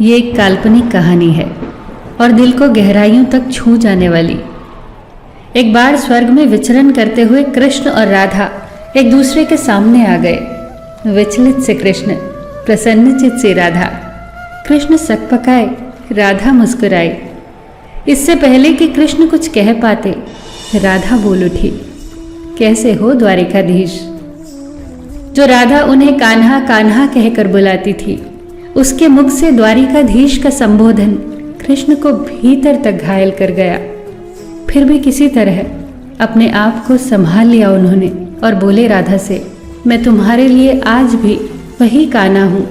ये एक काल्पनिक कहानी है और दिल को गहराइयों तक छू जाने वाली। एक बार स्वर्ग में विचरण करते हुए कृष्ण और राधा एक दूसरे के सामने आ गए। विचलित से कृष्ण, प्रसन्नचित से राधा। कृष्ण सकपकाए, राधा मुस्कुराई। इससे पहले कि कृष्ण कुछ कह पाते, राधा बोल उठी, कैसे हो द्वारिकाधीश। जो राधा उन्हें कान्हा कान्हा कहकर बुलाती थी, उसके मुख से द्वारिकाधीश का संबोधन कृष्ण को भीतर तक घायल कर गया। फिर भी किसी तरह अपने आप को संभाल लिया उन्होंने और बोले राधा से, मैं तुम्हारे लिए आज भी वही कान्हा हूँ।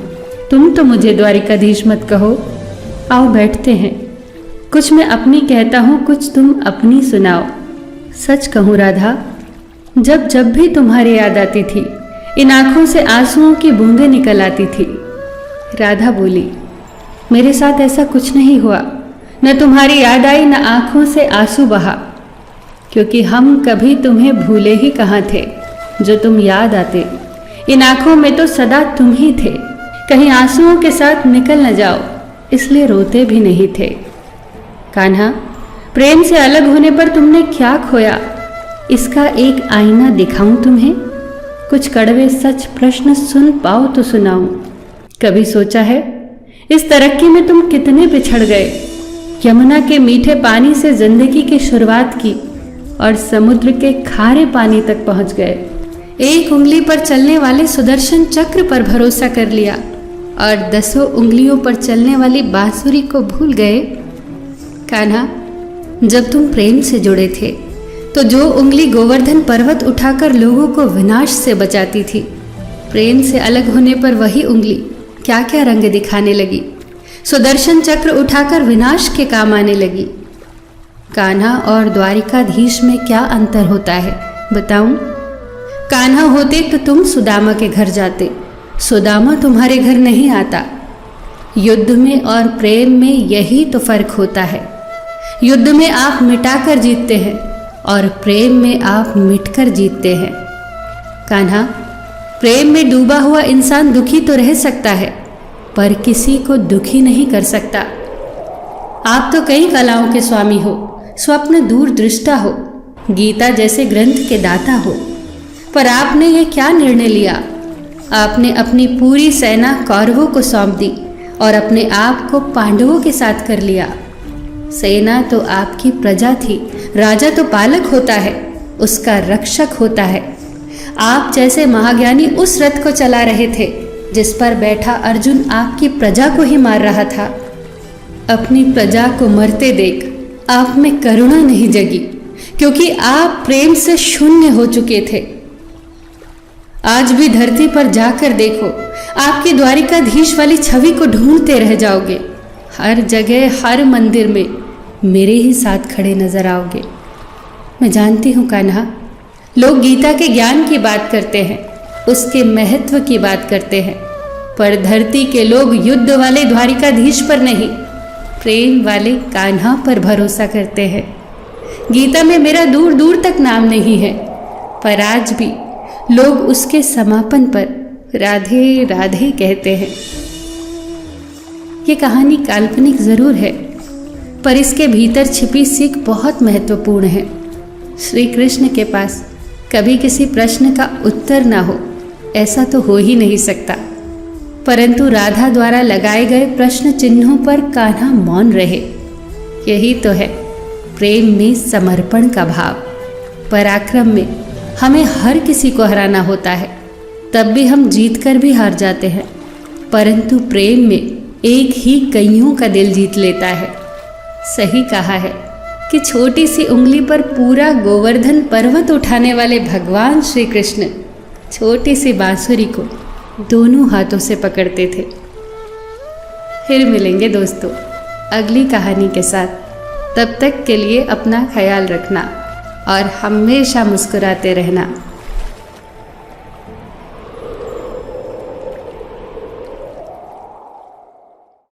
तुम तो मुझे द्वारिकाधीश मत कहो। आओ बैठते हैं। कुछ मैं अपनी कहता हूँ, कुछ तुम अपनी सुनाओ। सच कहूँ राधा, जब जब भी तुम्हारी याद आती थी, इन आंखों से आंसुओं की बूंदें निकल आती थी। राधा बोली, मेरे साथ ऐसा कुछ नहीं हुआ। न तुम्हारी याद आई, न आंखों से आंसू बहा, क्योंकि हम कभी तुम्हें भूले ही कहाँ थे। जो तुम याद आते, इन आंखों में तो सदा तुम ही थे। कहीं आंसुओं के साथ निकल न जाओ, इसलिए रोते भी नहीं थे। कान्हा, प्रेम से अलग होने पर तुमने क्या खोया, इसका एक आईना दिखाऊं तुम्हें। कुछ कड़वे सच प्रश्न सुन पाओ तो सुनाऊं। कभी सोचा है इस तरक्की में तुम कितने पिछड़ गए। यमुना के मीठे पानी से जिंदगी की शुरुआत की और समुद्र के खारे पानी तक पहुंच गए। एक उंगली पर चलने वाले सुदर्शन चक्र पर भरोसा कर लिया और 10 उंगलियों पर चलने वाली बांसुरी को भूल गए। कान्हा, जब तुम प्रेम से जुड़े थे तो जो उंगली गोवर्धन पर्वत उठाकर लोगों को विनाश से बचाती थी, प्रेम से अलग होने पर वही उंगली क्या क्या रंग दिखाने लगी। सुदर्शन चक्र उठाकर विनाश के काम आने लगी। कान्हा और द्वारिकाधीश में क्या अंतर होता है बताऊं? कान्हा होते तो तुम सुदामा के घर जाते, सुदामा तुम्हारे घर नहीं आता। युद्ध में और प्रेम में यही तो फर्क होता है। युद्ध में आप मिटाकर जीतते हैं और प्रेम में आप मिटकर जीतते हैं। कान्हा, प्रेम में डूबा हुआ इंसान दुखी तो रह सकता है, पर किसी को दुखी नहीं कर सकता। आप तो कई कलाओं के स्वामी हो, स्वप्न दूरदृष्टा हो, गीता जैसे ग्रंथ के दाता हो, पर आपने ये क्या निर्णय लिया? आपने अपनी पूरी सेना कौरवों को सौंप दी और अपने आप को पांडवों के साथ कर लिया। सेना तो आपकी प्रजा थी, राजा तो पालक होता है, उसका रक्षक होता है। आप जैसे महाज्ञानी उस रथ को चला रहे थे जिस पर बैठा अर्जुन आपकी प्रजा को ही मार रहा था। अपनी प्रजा को मरते देख आप में करुणा नहीं जगी, क्योंकि आप प्रेम से शून्य हो चुके थे। आज भी धरती पर जाकर देखो, आपकी द्वारिकाधीश वाली छवि को ढूंढते रह जाओगे। हर जगह, हर मंदिर में मेरे ही साथ खड़े नजर आओगे। मैं जानती हूँ कान्हा, लोग गीता के ज्ञान की बात करते हैं, उसके महत्व की बात करते हैं, पर धरती के लोग युद्ध वाले द्वारिकाधीश पर नहीं, प्रेम वाले कान्हा पर भरोसा करते हैं। गीता में मेरा दूर दूर तक नाम नहीं है, पर आज भी लोग उसके समापन पर राधे राधे कहते हैं। ये कहानी काल्पनिक जरूर है, पर इसके भीतर छिपी सीख बहुत महत्वपूर्ण है। श्री कृष्ण के पास कभी किसी प्रश्न का उत्तर ना हो, ऐसा तो हो ही नहीं सकता, परंतु राधा द्वारा लगाए गए प्रश्न चिन्हों पर कान्हा मौन रहे। यही तो है प्रेम में समर्पण का भाव। पराक्रम में हमें हर किसी को हराना होता है, तब भी हम जीत कर भी हार जाते हैं, परंतु प्रेम में एक ही कईयों का दिल जीत लेता है। सही कहा है कि छोटी सी उंगली पर पूरा गोवर्धन पर्वत उठाने वाले भगवान श्री कृष्ण छोटी सी बांसुरी को दोनों हाथों से पकड़ते थे। फिर मिलेंगे दोस्तों अगली कहानी के साथ। तब तक के लिए अपना ख्याल रखना और हमेशा मुस्कुराते रहना।